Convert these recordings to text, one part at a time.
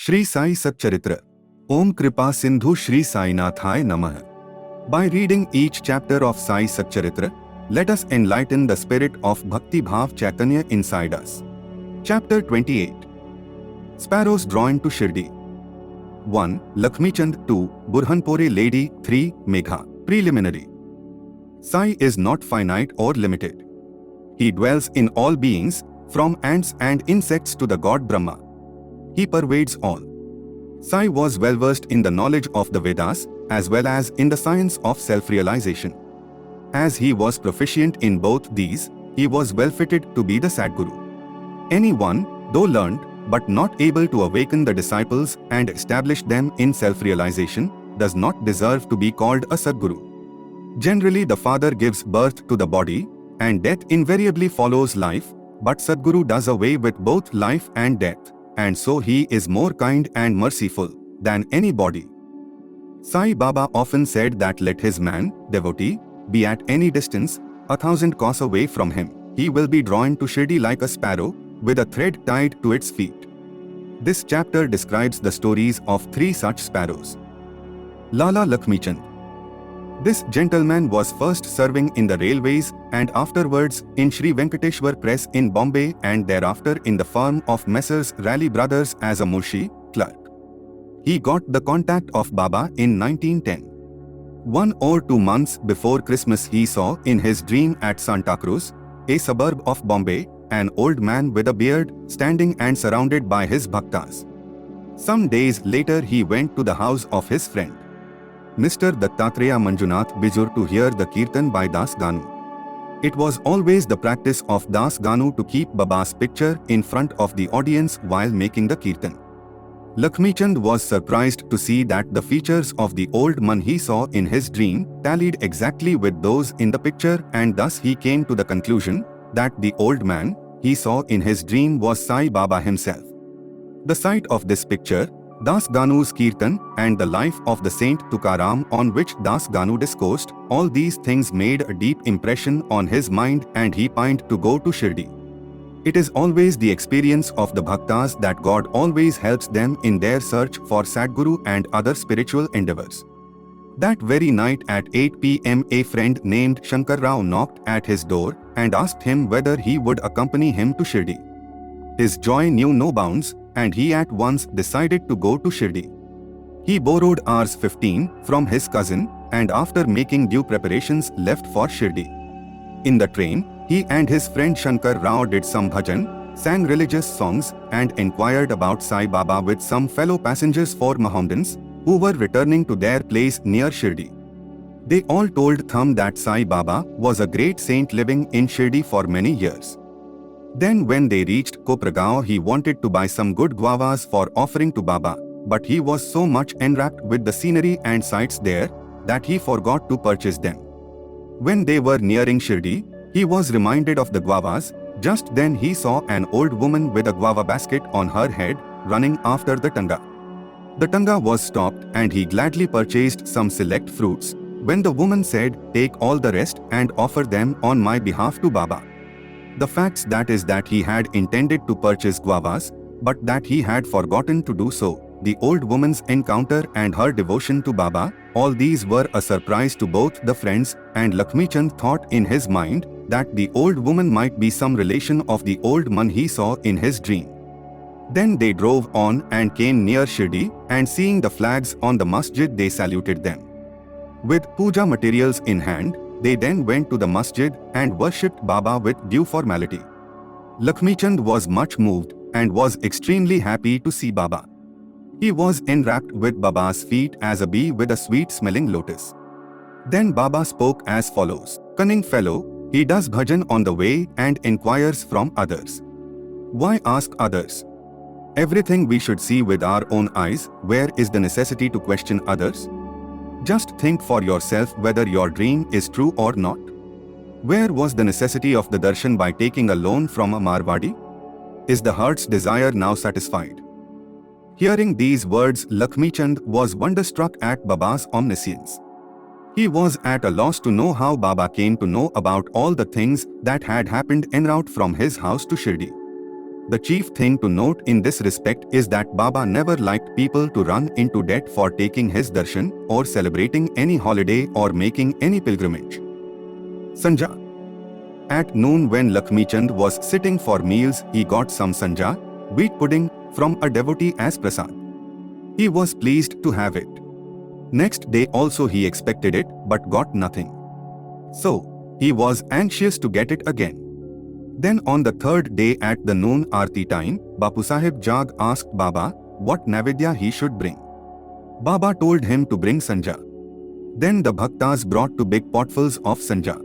Shri Sai Satcharitra. Om Kripa Sindhu Shri Sai Nathaya Namaha. By reading each chapter of Sai Satcharitra, let us enlighten the spirit of Bhakti Bhav Chaitanya inside us. Chapter 28. Sparrows Drawn to Shirdi. 1. Lakhmichand. 2. Burhanpore Lady. 3. Megha. Preliminary. Sai is not finite or limited. He dwells in all beings, from ants and insects to the god Brahma. He pervades all. Sai was well versed in the knowledge of the Vedas, as well as in the science of self-realization. As he was proficient in both these, he was well fitted to be the Sadguru. Anyone, though learned, but not able to awaken the disciples and establish them in self-realization, does not deserve to be called a Sadguru. Generally, the father gives birth to the body, and death invariably follows life, but Sadguru does away with both life and death, and so he is more kind and merciful than any body. Sai Baba often said that let his man, devotee, be at any distance, 1,000 kos away from him, he will be drawn to Shirdi like a sparrow, with a thread tied to its feet. This chapter describes the stories of 3 such sparrows. Lala Lakhmichand. This gentleman was first serving in the railways and afterwards in Sri Venkateshwar Press in Bombay and thereafter in the firm of Messrs. Raleigh Brothers as a Murshi, clerk. He got the contact of Baba in 1910. 1 or 2 months before Christmas he saw in his dream at Santa Cruz, a suburb of Bombay, an old man with a beard standing and surrounded by his bhaktas. Some days later he went to the house of his friend, Mr. Dattatreya Manjunath Bijur, to hear the Kirtan by Das Ganu. It was always the practice of Das Ganu to keep Baba's picture in front of the audience while making the Kirtan. Lakhmichand was surprised to see that the features of the old man he saw in his dream tallied exactly with those in the picture, and thus he came to the conclusion that the old man he saw in his dream was Sai Baba himself. The sight of this picture, Das Ganu's Kirtan, and the life of the saint Tukaram on which Das Ganu discoursed, all these things made a deep impression on his mind and he pined to go to Shirdi. It is always the experience of the bhaktas that God always helps them in their search for Sadguru and other spiritual endeavors. That very night at 8 p.m. a friend named Shankar Rao knocked at his door and asked him whether he would accompany him to Shirdi. His joy knew no bounds, and he at once decided to go to Shirdi. He borrowed Rs 15 from his cousin and after making due preparations left for Shirdi. In the train, he and his friend Shankar Rao did some bhajan, sang religious songs and inquired about Sai Baba with some fellow passengers 4 Mohammedans who were returning to their place near Shirdi. They all told Thum that Sai Baba was a great saint living in Shirdi for many years. Then when they reached Kopragaon, he wanted to buy some good guavas for offering to Baba, but he was so much enwrapped with the scenery and sights there that he forgot to purchase them. When they were nearing Shirdi, he was reminded of the guavas. Just then he saw an old woman with a guava basket on her head running after the tanga. The tanga was stopped and he gladly purchased some select fruits, when the woman said, "Take all the rest and offer them on my behalf to Baba." The facts that is that he had intended to purchase guavas, but that he had forgotten to do so, the old woman's encounter and her devotion to Baba, all these were a surprise to both the friends, and Lakhmichand thought in his mind that the old woman might be some relation of the old man he saw in his dream. Then they drove on and came near Shirdi, and seeing the flags on the masjid they saluted them. With puja materials in hand, they then went to the masjid and worshipped Baba with due formality. Lakhmichand was much moved and was extremely happy to see Baba. He was enwrapped with Baba's feet as a bee with a sweet-smelling lotus. Then Baba spoke as follows: "Cunning fellow, he does bhajan on the way and inquires from others. Why ask others? Everything we should see with our own eyes. Where is the necessity to question others? Just think for yourself whether your dream is true or not. Where was the necessity of the darshan by taking a loan from a Marwadi? Is the heart's desire now satisfied?" Hearing these words, Lakhmichand was wonderstruck at Baba's omniscience. He was at a loss to know how Baba came to know about all the things that had happened en route from his house to Shirdi. The chief thing to note in this respect is that Baba never liked people to run into debt for taking his darshan or celebrating any holiday or making any pilgrimage. Sanja. At noon when Lakhmichand was sitting for meals, he got some Sanja, wheat pudding, from a devotee as prasad. He was pleased to have it. Next day also he expected it but got nothing. So, he was anxious to get it again. Then on the third day at the noon Aarti time, Bapu Sahib Jag asked Baba what Naivedya he should bring. Baba told him to bring Sanja. Then the Bhaktas brought 2 big potfuls of Sanja.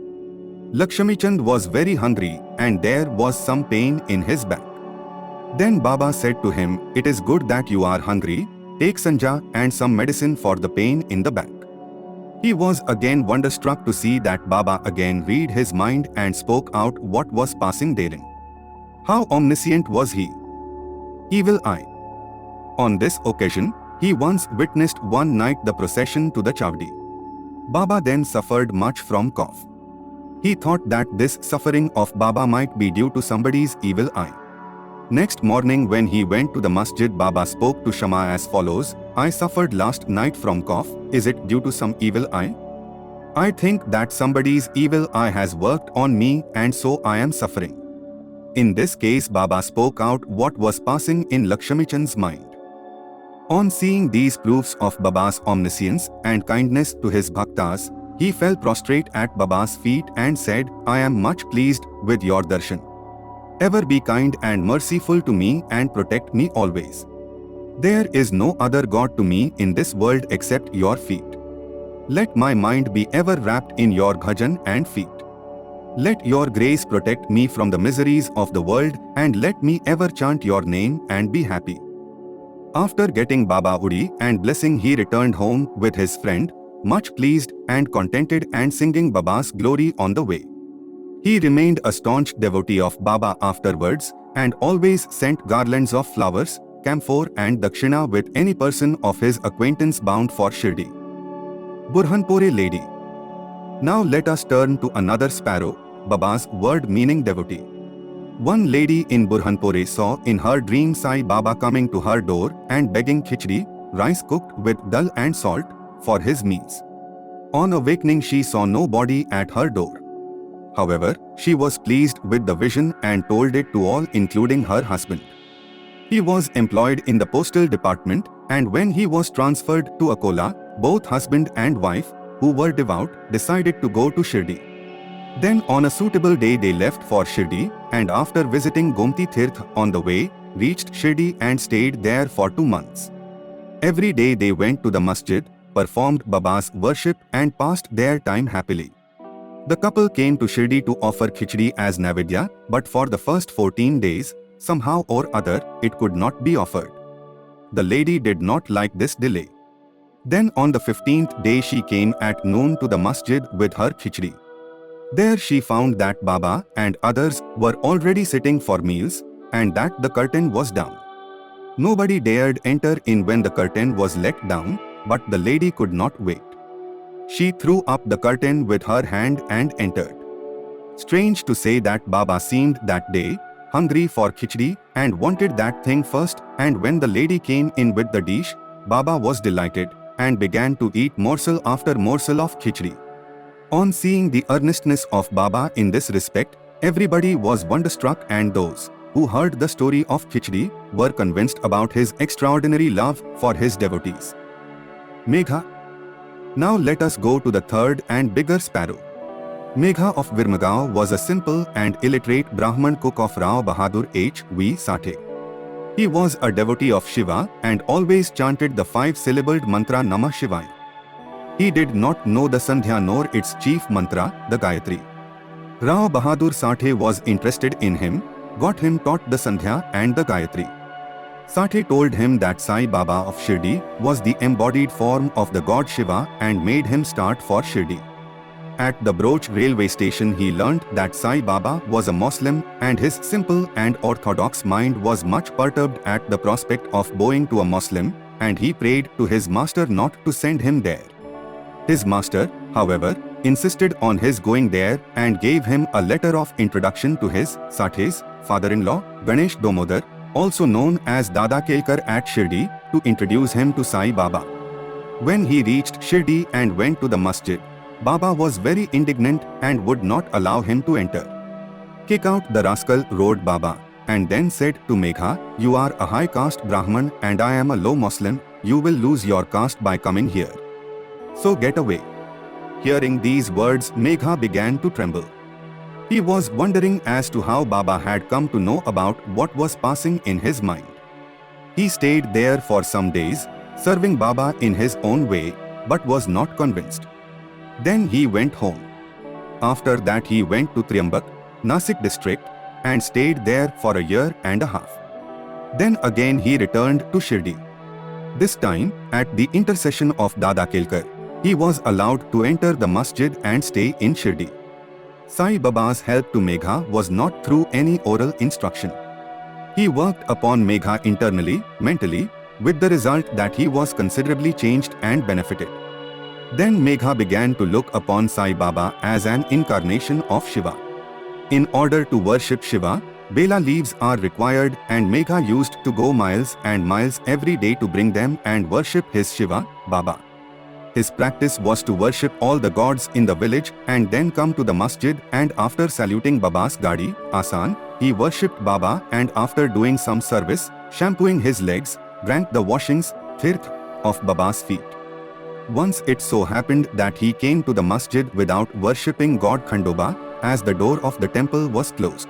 Lakhmichand was very hungry and there was some pain in his back. Then Baba said to him, "It is good that you are hungry, take Sanja and some medicine for the pain in the back." He was again wonderstruck to see that Baba again read his mind and spoke out what was passing therein. How omniscient was he! Evil eye. On this occasion, he once witnessed one night the procession to the Chavdi. Baba then suffered much from cough. He thought that this suffering of Baba might be due to somebody's evil eye. Next morning when he went to the masjid, Baba spoke to Shama as follows, "I suffered last night from cough, is it due to some evil eye? I think that somebody's evil eye has worked on me and so I am suffering." In this case Baba spoke out what was passing in Lakhmichand's mind. On seeing these proofs of Baba's omniscience and kindness to his bhaktas, he fell prostrate at Baba's feet and said, "I am much pleased with your darshan. Ever be kind and merciful to me and protect me always. There is no other God to me in this world except your feet. Let my mind be ever wrapped in your bhajan and feet. Let your grace protect me from the miseries of the world and let me ever chant your name and be happy." After getting Baba Udi and blessing, he returned home with his friend, much pleased and contented and singing Baba's glory on the way. He remained a staunch devotee of Baba afterwards and always sent garlands of flowers, camphor and dakshina with any person of his acquaintance bound for Shirdi. Burhanpore lady. Now let us turn to another sparrow, Baba's word-meaning devotee. One lady in Burhanpore saw in her dream Sai Baba coming to her door and begging khichdi, rice cooked with dal and salt, for his meals. On awakening she saw nobody at her door. However, she was pleased with the vision and told it to all including her husband. He was employed in the postal department and when he was transferred to Akola, both husband and wife, who were devout, decided to go to Shirdi. Then on a suitable day they left for Shirdi and after visiting Gomti Tirth on the way, reached Shirdi and stayed there for 2 months. Every day they went to the masjid, performed Baba's worship and passed their time happily. The couple came to Shirdi to offer khichdi as Naivedya, but for the first 14 days, somehow or other, it could not be offered. The lady did not like this delay. Then on the 15th day she came at noon to the masjid with her khichdi. There she found that Baba and others were already sitting for meals and that the curtain was down. Nobody dared enter in when the curtain was let down, but the lady could not wait. She threw up the curtain with her hand and entered. Strange to say that Baba seemed that day hungry for khichdi and wanted that thing first, and when the lady came in with the dish, Baba was delighted and began to eat morsel after morsel of khichdi. On seeing the earnestness of Baba in this respect, everybody was wonderstruck and those who heard the story of khichdi were convinced about his extraordinary love for his devotees. Megha. Now let us go to the third and bigger sparrow. Megha of Virmagaon was a simple and illiterate Brahman cook of Rao Bahadur H.V. Sathe. He was a devotee of Shiva and always chanted the 5-syllabled mantra Namah Shivaya. He did not know the Sandhya nor its chief mantra, the Gayatri. Rao Bahadur Sathe was interested in him, got him taught the Sandhya and the Gayatri. Sathe told him that Sai Baba of Shirdi was the embodied form of the god Shiva and made him start for Shirdi. At the Broch railway station he learnt that Sai Baba was a Muslim and his simple and orthodox mind was much perturbed at the prospect of bowing to a Muslim, and he prayed to his master not to send him there. His master, however, insisted on his going there and gave him a letter of introduction to his Sathe's father-in-law, Ganesh Damodar, also known as Dada Kelkar at Shirdi, to introduce him to Sai Baba. When he reached Shirdi and went to the masjid, Baba was very indignant and would not allow him to enter. "Kick out the rascal," roared Baba, and then said to Megha, "You are a high caste Brahman and I am a low Muslim, you will lose your caste by coming here. So get away." Hearing these words, Megha began to tremble. He was wondering as to how Baba had come to know about what was passing in his mind. He stayed there for some days, serving Baba in his own way, but was not convinced. Then he went home. After that he went to Triambak, Nasik district, and stayed there for a year and a half. Then again he returned to Shirdi. This time, at the intercession of Dada Kelkar, he was allowed to enter the masjid and stay in Shirdi. Sai Baba's help to Megha was not through any oral instruction. He worked upon Megha internally, mentally, with the result that he was considerably changed and benefited. Then Megha began to look upon Sai Baba as an incarnation of Shiva. In order to worship Shiva, Bela leaves are required, and Megha used to go miles and miles every day to bring them and worship his Shiva, Baba. His practice was to worship all the gods in the village and then come to the masjid, and after saluting Baba's gadi, Asan, he worshipped Baba, and after doing some service, shampooing his legs, drank the washings, tirth, of Baba's feet. Once it so happened that he came to the masjid without worshipping God Khandoba, as the door of the temple was closed.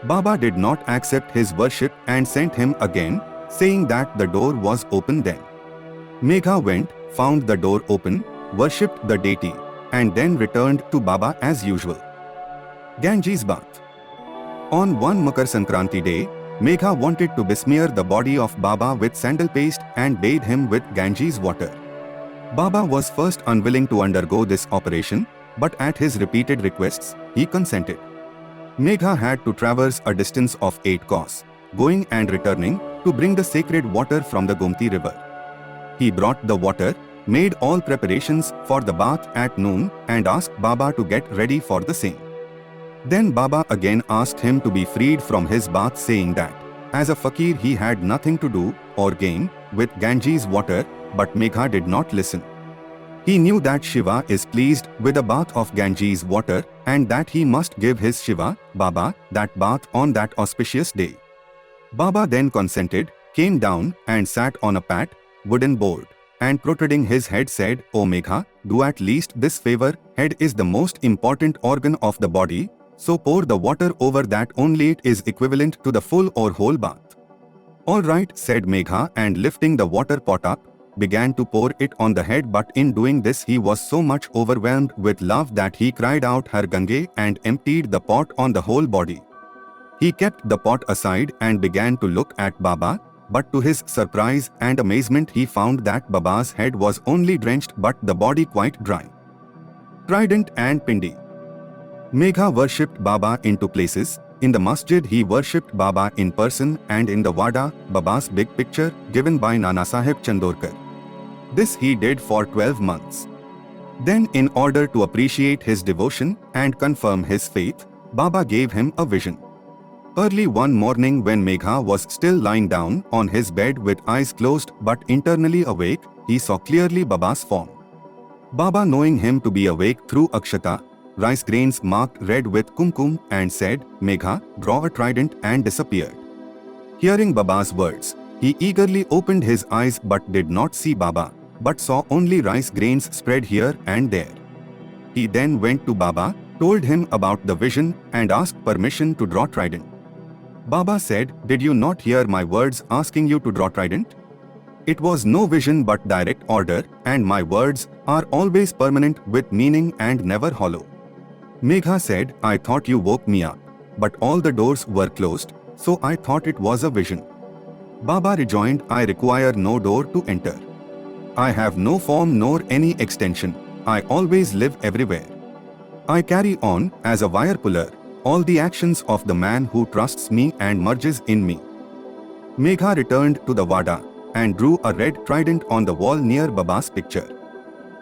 Baba did not accept his worship and sent him again, saying that the door was open then. Megha went, found the door open, worshipped the deity, and then returned to Baba as usual. Ganges bath. On one Makar Sankranti day, Megha wanted to besmear the body of Baba with sandal paste and bathe him with Ganges water. Baba was first unwilling to undergo this operation, but at his repeated requests, he consented. Megha had to traverse a distance of 8 kos, going and returning, to bring the sacred water from the Gomti river. He brought the water, made all preparations for the bath at noon, and asked Baba to get ready for the same. Then Baba again asked him to be freed from his bath, saying that, as a fakir he had nothing to do or gain with Ganges water, but Megha did not listen. He knew that Shiva is pleased with a bath of Ganges water, and that he must give his Shiva, Baba, that bath on that auspicious day. Baba then consented, came down and sat on a pat, wooden board, and protruding his head said, "O Megha, do at least this favor, head is the most important organ of the body, so pour the water over that, only it is equivalent to the full or whole bath." "All right," said Megha, and lifting the water pot up, began to pour it on the head, but in doing this he was so much overwhelmed with love that he cried out Har Gange and emptied the pot on the whole body. He kept the pot aside and began to look at Baba, but to his surprise and amazement he found that Baba's head was only drenched but the body quite dry. Trident and Pindi. Megha worshipped Baba in 2 places. In the masjid he worshipped Baba in person, and in the Wada, Baba's big picture, given by Nanasaheb Chandorkar. This he did for 12 months. Then, in order to appreciate his devotion and confirm his faith, Baba gave him a vision. Early one morning, when Megha was still lying down on his bed with eyes closed but internally awake, he saw clearly Baba's form. Baba, knowing him to be awake through akshata, rice grains marked red with kumkum, and said, "Megha, draw a trident," and disappeared. Hearing Baba's words, he eagerly opened his eyes but did not see Baba, but saw only rice grains spread here and there. He then went to Baba, told him about the vision, and asked permission to draw trident. Baba said, "Did you not hear my words asking you to draw trident? It was no vision but direct order, and my words are always permanent with meaning and never hollow." Megha said, "I thought you woke me up, but all the doors were closed, so I thought it was a vision." Baba rejoined, "I require no door to enter. I have no form nor any extension. I always live everywhere. I carry on, as a wire puller, all the actions of the man who trusts me and merges in me." Megha returned to the Wada and drew a red trident on the wall near Baba's picture.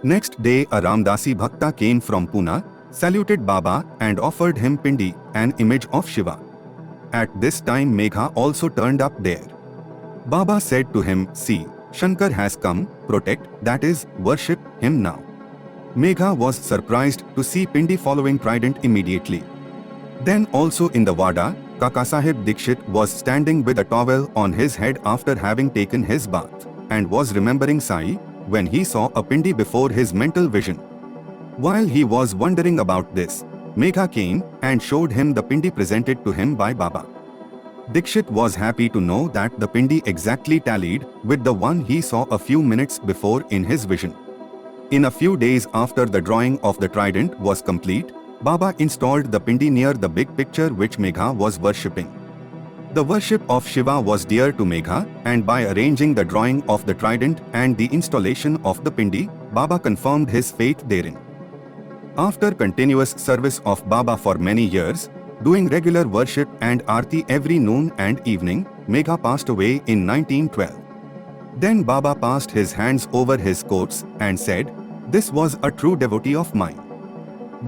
Next day a Ramdasi Bhakta came from Pune, saluted Baba and offered him Pindi, an image of Shiva. At this time Megha also turned up there. Baba said to him, "See, Shankar has come, protect, that is, worship him now." Megha was surprised to see Pindi following trident immediately. Then also in the Wada, Kakasaheb Dikshit was standing with a towel on his head after having taken his bath, and was remembering Sai, when he saw a Pindi before his mental vision. While he was wondering about this, Megha came and showed him the Pindi presented to him by Baba. Dikshit was happy to know that the Pindi exactly tallied with the one he saw a few minutes before in his vision. In a few days after the drawing of the trident was complete, Baba installed the Pindi near the big picture which Megha was worshipping. The worship of Shiva was dear to Megha, and by arranging the drawing of the trident and the installation of the Pindi, Baba confirmed his faith therein. After continuous service of Baba for many years, doing regular worship and aarti every noon and evening, Megha passed away in 1912. Then Baba passed his hands over his coats and said, "This was a true devotee of mine."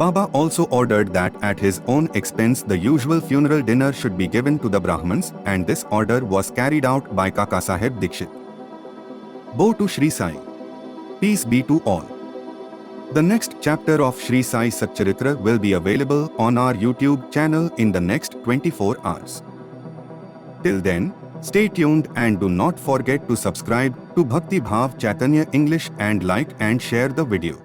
Baba also ordered that at his own expense the usual funeral dinner should be given to the Brahmins, and this order was carried out by Kakasaheb Dikshit. Bow to Shri Sai. Peace be to all. The next chapter of Shri Sai Satcharitra will be available on our YouTube channel in the next 24 hours. Till then, stay tuned and do not forget to subscribe to Bhakti Bhav Chaitanya English and like and share the video.